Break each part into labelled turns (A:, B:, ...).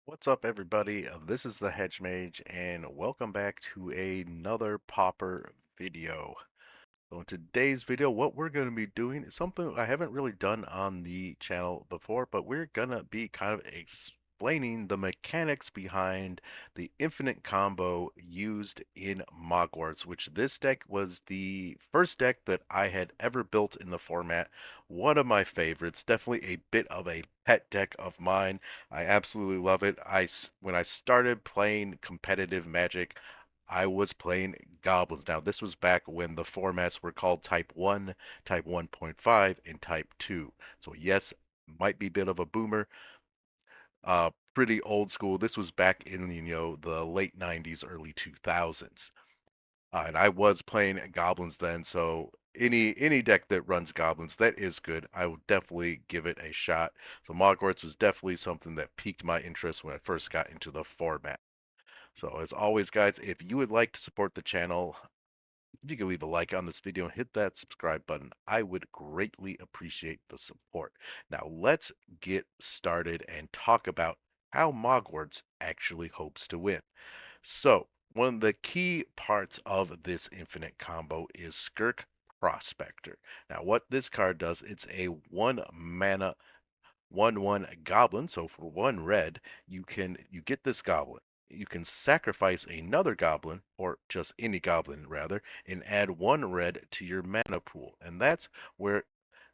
A: What's up, everybody? This is the Hedge Mage, and welcome back to another Pauper video. So in today's video, what we're going to be doing is something I haven't really done on the channel before, but we're going to be kind of explaining the mechanics behind the infinite combo used in moggwarts, which this deck was the first deck that I had ever built in the format. One of my favorites, definitely a bit of a pet deck of mine. I absolutely love it. When I started playing competitive Magic, I was playing goblins. Now, this was back when the formats were called Type 1, Type 1.5, and Type 2. So, yes, might be a bit of a boomer. Pretty old school. This was back in, the late 90s, early 2000s. And I was playing goblins then, so any deck that runs goblins, that is good. I will definitely give it a shot. So, Mogwarts was definitely something that piqued my interest when I first got into the format. So as always, guys, if you would like to support the channel, if you could leave a like on this video and hit that subscribe button, I would greatly appreciate the support. Now let's get started and talk about how Mogwarts actually hopes to win. So one of the key parts of this infinite combo is Skirk Prospector. Now what this card does, it's a 1 mana 1/1 goblin. So for 1 red, you get this goblin. You can sacrifice another goblin, or just any goblin rather, and add 1 red to your mana pool. And that's where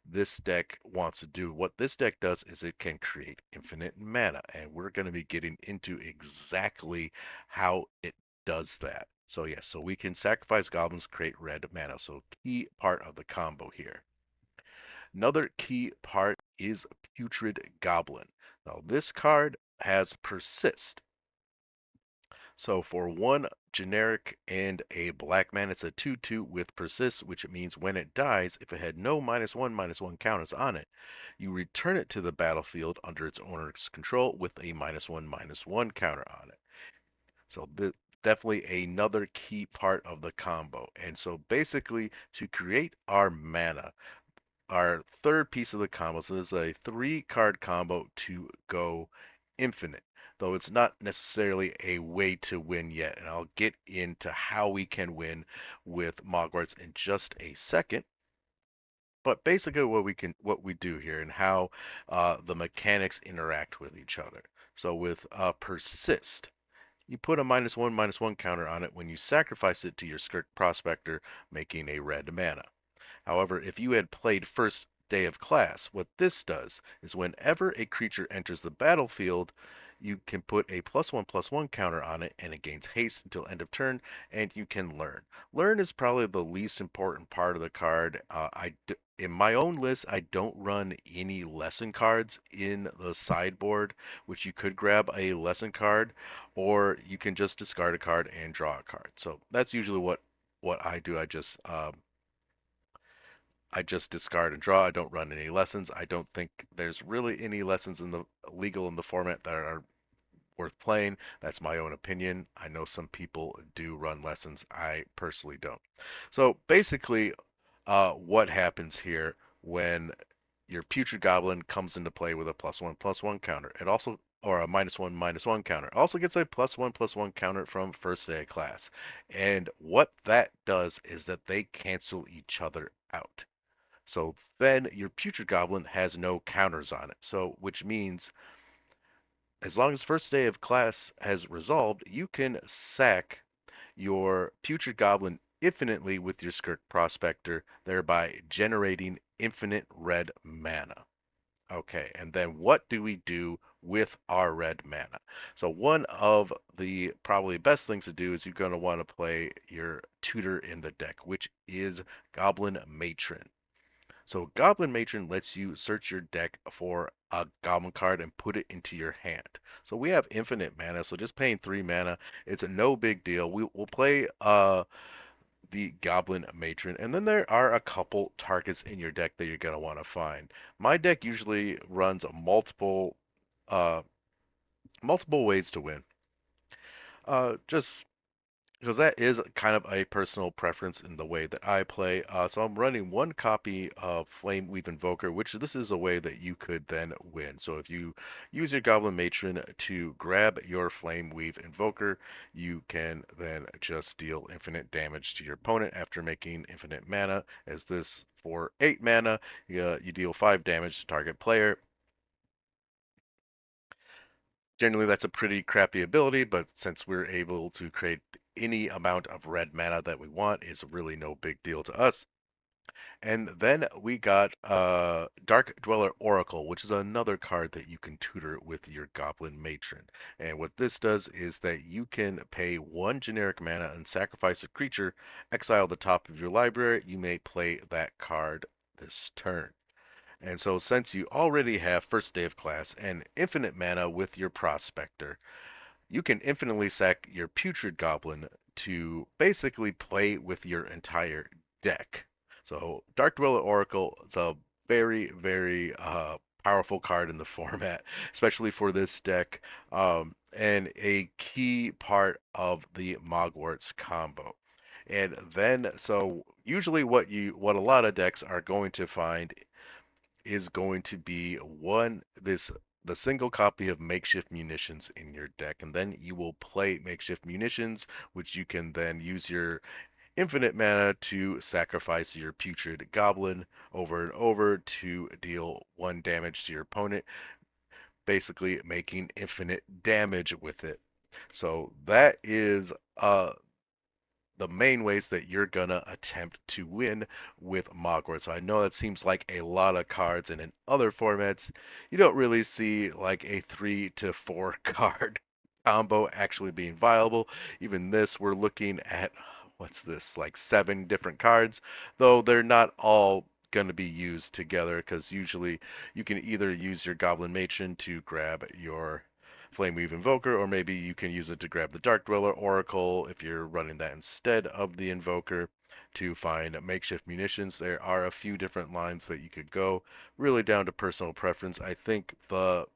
A: this deck wants to do. What this deck does is it can create infinite mana, and we're going to be getting into exactly how it does that. So yes, so we can sacrifice goblins, create red mana. So key part of the combo here. Another key part is Putrid Goblin. Now, this card has Persist. So, for one generic and a black man, it's a 2/2 with Persist, which means when it dies, if it had no -1/-1 counters on it, you return it to the battlefield under its owner's control with a -1/-1 counter on it. So, definitely another key part of the combo. And so, basically, to create our mana, our third piece of the combo. So this is a 3 card combo to go infinite, though it's not necessarily a way to win yet. And I'll get into how we can win with Mogwarts in just a second. But basically, what we do here and how the mechanics interact with each other. So with persist, you put a -1/-1 counter on it when you sacrifice it to your Skirk Prospector, making a red mana. However, if you had played first day of class, what this does is whenever a creature enters the battlefield, you can put a +1/+1 counter on it and it gains haste until end of turn, and you can learn. Learn is probably the least important part of the card. In my own list, I don't run any lesson cards in the sideboard, which you could grab a lesson card, or you can just discard a card and draw a card. So that's usually what I do. I just discard and draw. I don't run any lessons. I don't think there's really any lessons in the legal in the format that are worth playing. That's my own opinion. I know some people do run lessons. I personally don't. So basically, what happens here when your Putrid Goblin comes into play with a +1/+1 counter? It also or a -1/-1 counter. It also gets a +1/+1 counter from first day of class. And what that does is that they cancel each other out. So then your Putrid Goblin has no counters on it. So which means as long as first day of class has resolved, you can sack your Putrid Goblin infinitely with your Skirk Prospector, thereby generating infinite red mana. Okay, and then what do we do with our red mana? So one of the probably best things to do is you're going to want to play your tutor in the deck, which is Goblin Matron. So Goblin Matron lets you search your deck for a goblin card and put it into your hand. So we have infinite mana, so just paying 3 mana, it's a no big deal. We'll play the Goblin Matron, and then there are a couple targets in your deck that you're gonna want to find. My deck usually runs uh multiple ways to win. Just because that is kind of a personal preference in the way that I play. So I'm running one copy of Flame Weave Invoker, which this is a way that you could then win. So if you use your Goblin Matron to grab your Flame Weave Invoker, you can then just deal infinite damage to your opponent after making infinite mana. As this for 8 mana, you deal 5 damage to target player. Generally, that's a pretty crappy ability, but since we're able to create any amount of red mana that we want, it's really no big deal to us. And then we got Dark Dweller Oracle, which is another card that you can tutor with your Goblin Matron. And what this does is that you can pay 1 generic mana and sacrifice a creature, exile the top of your library. You may play that card this turn. And so, since you already have First Day of Class and infinite mana with your Prospector, you can infinitely sack your Putrid Goblin to basically play with your entire deck. So, Dark Dweller Oracle is a very powerful card in the format, especially for this deck, and a key part of the moggwarts combo. And then, so usually what a lot of decks are going to find is going to be the single copy of makeshift munitions in your deck, and then you will play makeshift munitions, which you can then use your infinite mana to sacrifice your putrid goblin over and over to deal 1 damage to your opponent, basically making infinite damage with it. So that is the main ways that you're gonna attempt to win with Moggwarts. So I know that seems like a lot of cards, and in other formats, you don't really see like a 3 to 4 card combo actually being viable. Even this, we're looking at what's this, like 7 different cards, though they're not all going to be used together because usually you can either use your Goblin Matron to grab your Flameweave Invoker, or maybe you can use it to grab the Dark Dweller Oracle if you're running that instead of the Invoker to find makeshift munitions. There are a few different lines that you could go, really down to personal preference. I think what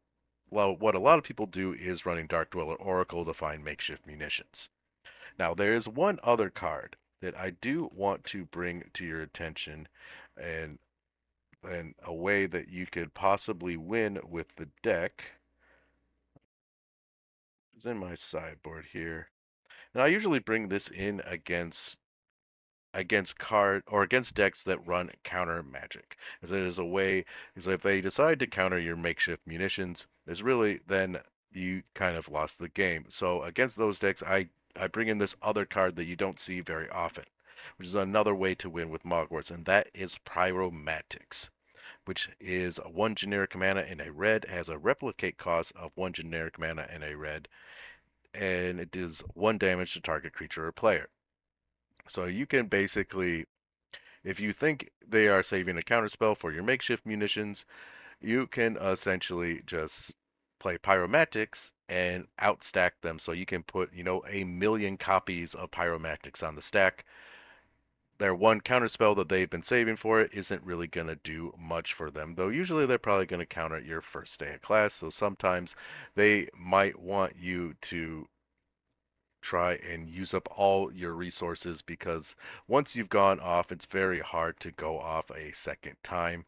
A: a lot of people do is running Dark Dweller Oracle to find makeshift munitions. Now, there is one other card that I do want to bring to your attention, and a way that you could possibly win with the deck is in my sideboard here. Now, I usually bring this in against decks that run counter magic, as it is a way, is if they decide to counter your makeshift munitions, there's really then you kind of lost the game. So against those decks, I bring in this other card that you don't see very often, which is another way to win with Mogwarts, and that is Pyromatics, which is 1 generic mana in a red, has a replicate cost of 1 generic mana in a red, and it does 1 damage to target creature or player. So you can basically, if you think they are saving a counterspell for your makeshift munitions, you can essentially just play Pyromatics and outstack them. So you can put, 1 million copies of Pyromatics on the stack. Their one counterspell that they've been saving for it isn't really going to do much for them, though usually they're probably going to counter your first day of class. So sometimes they might want you to try and use up all your resources, because once you've gone off, it's very hard to go off a second time.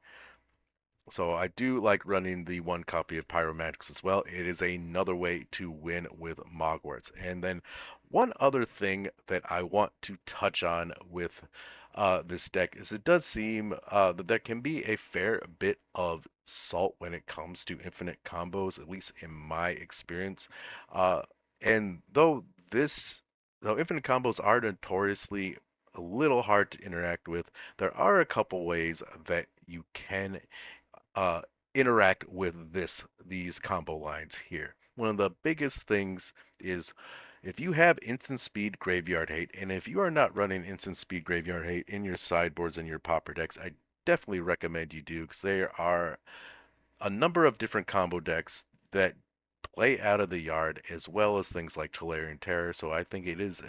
A: So I do like running the one copy of Pyromatics as well. It is another way to win with Mogwarts. And then one other thing that I want to touch on with this deck is it does seem that there can be a fair bit of salt when it comes to infinite combos, at least in my experience. Uh, and though infinite combos are notoriously a little hard to interact with, there are a couple ways that you can uh, interact with these combo lines here. One of the biggest things is if you have instant speed graveyard hate, and if you are not running instant speed graveyard hate in your sideboards and your pauper decks, I definitely recommend you do, because there are a number of different combo decks that play out of the yard, as well as things like Tolarian Terror. So I think it is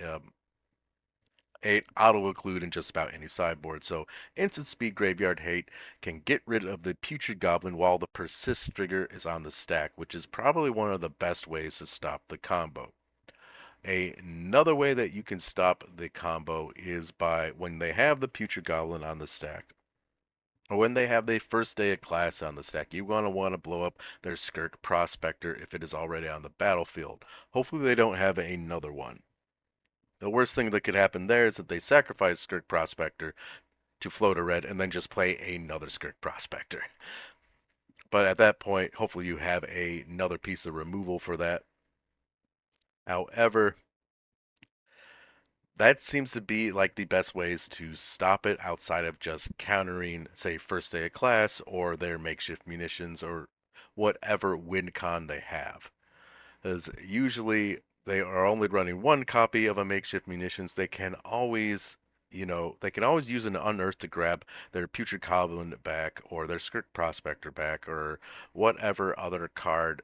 A: it auto-include in just about any sideboard. So instant speed graveyard hate can get rid of the putrid goblin while the persist trigger is on the stack, which is probably one of the best ways to stop the combo. Another way that you can stop the combo is by when they have the Putrid Goblin on the stack, or when they have their first day of class on the stack, you want to blow up their Skirk Prospector if it is already on the battlefield. Hopefully they don't have another one. The worst thing that could happen there is that they sacrifice Skirk Prospector to float a red and then just play another Skirk Prospector. But at that point, hopefully you have another piece of removal for that. However, that seems to be like the best ways to stop it outside of just countering, say, first day of class or their makeshift munitions or whatever win con they have. Because usually they are only running one copy of a makeshift munitions. They can always, they can always use an unearth to grab their putrid goblin back or their skirk prospector back or whatever other card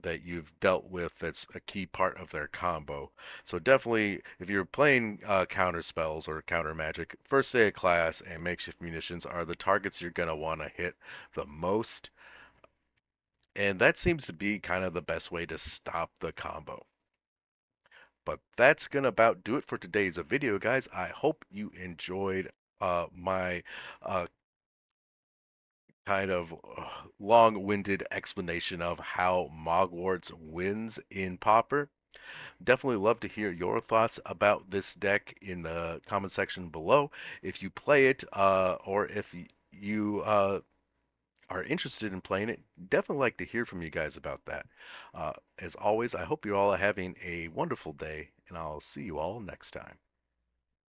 A: that you've dealt with that's a key part of their combo. So definitely, if you're playing counter spells or counter magic, first day of class and makeshift munitions are the targets you're gonna want to hit the most, and that seems to be kind of the best way to stop the combo. But that's gonna about do it for today's video, guys. I hope you enjoyed my uh, kind of long-winded explanation of how Mogwarts wins in Pauper. Definitely love to hear your thoughts about this deck in the comment section below. If you play it, or if you are interested in playing it, definitely like to hear from you guys about that. As always, I hope you're all having a wonderful day, and I'll see you all next time.